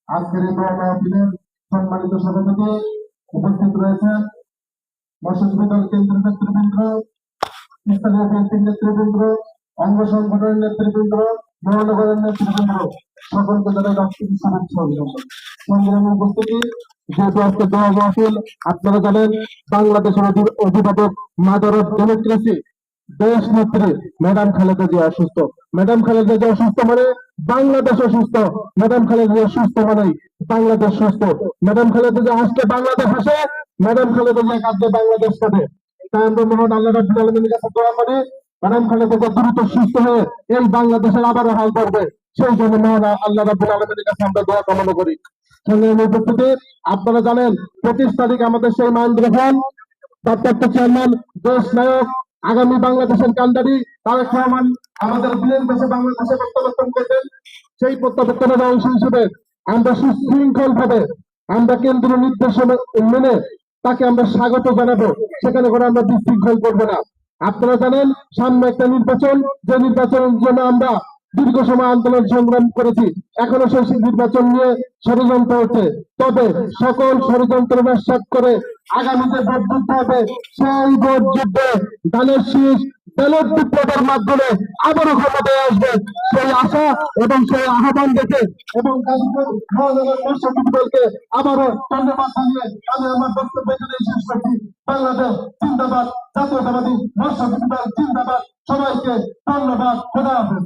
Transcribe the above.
আজকের এই দোয়া মাহফিলের সম্মানিত সভাপতি উপস্থিত রয়েছেন মৎস্য কেন্দ্রের নেতৃবৃন্দ, স্থানীয় বিএনপির নেতৃবৃন্দ, অঙ্গ সংগঠনের নেতৃবৃন্দ, মহানগরের নেতৃবৃন্দ, সকলকে জানাই রাষ্ট্রীয় শুভেচ্ছা অভিনন্দন। সংগ্রামী উপস্থিতি, যেহেতু আজকে দোয়া মাহফিল, আপনারা জানেন বাংলাদেশের অধিনায়ক মাদার অফ ডেমোক্রেসি দেশ নেত্রী ম্যাডাম খালেদা জিয়া অসুস্থ। ম্যাডাম খালেদা জিয়া অসুস্থ মানে বাংলাদেশ অসুস্থ। ম্যাডাম খালেদা জিয়া সুস্থ মানে বাংলাদেশ সুস্থ। ম্যাডাম খালেদা জিয়া আজকে বাংলাদেশ আসে, ম্যাডাম খালেদা জিয়া কাঁদলে বাংলাদেশ কাঁদে। তাই আমরা মহান আল্লাহ রাব্বুল আলামিনের কাছে দোয়া করি ম্যাডাম খালেদা জিয়া দ্রুত সুস্থ হয়ে এই বাংলাদেশের আবারও হাল করবে, সেই জন্য মহান আল্লাহ রাব্বুল আলামিনের কাছে আমরা দোয়া কামনা করি। সংগ্রামী উপস্থিতি, আপনারা জানেন 25 তারিখ আমাদের সেই মাহেন্দ্র খান ভারপ্রাপ্ত চেয়ারম্যান, দেশ নায়ক, আগামী বাংলাদেশের কান্ডারি তারেক রহমান আমাদের বিএনপিতে বাংলাদেশে প্রত্যাবর্তন করবেন। সেই প্রত্যাবর্তনের অংশ হিসেবে আমরা সুশৃঙ্খল ভাবে আমরা কেন্দ্রীয় নির্দেশ মেনে তাকে আমরা স্বাগত জানাবো, সেখানে করে আমরা বিশৃঙ্খল করবো না। আপনারা জানেন সামনে একটা নির্বাচন, যে নির্বাচনের জন্য আমরা দীর্ঘ সময় আন্দোলন সংগ্রাম করেছি, এখনো সেই নির্বাচন নিয়ে ষড়যন্ত্র হচ্ছে। তবে সকল ষড়যন্ত্র নস্যাৎ করে আগামীতে ভোট যুদ্ধ হবে, সেই ভোট যুদ্ধে ধানের শীষ ব্যালট বিপ্লবের মাধ্যমে আবারও ক্ষমতায় আসবে, সেই আশা এবং সেই আহ্বান দেখে এবং গাজীপুর মহানগর মৎস্য দলকে আবারও ধন্যবাদ জানিয়ে আমি আমার বক্তব্য এখানে শেষ করছি। বাংলাদেশ জিন্দাবাদ, জাতীয়তাবাদী মৎস্য দল জিন্দাবাদ, সবাইকে ধন্যবাদ, খোদা হাফেজ।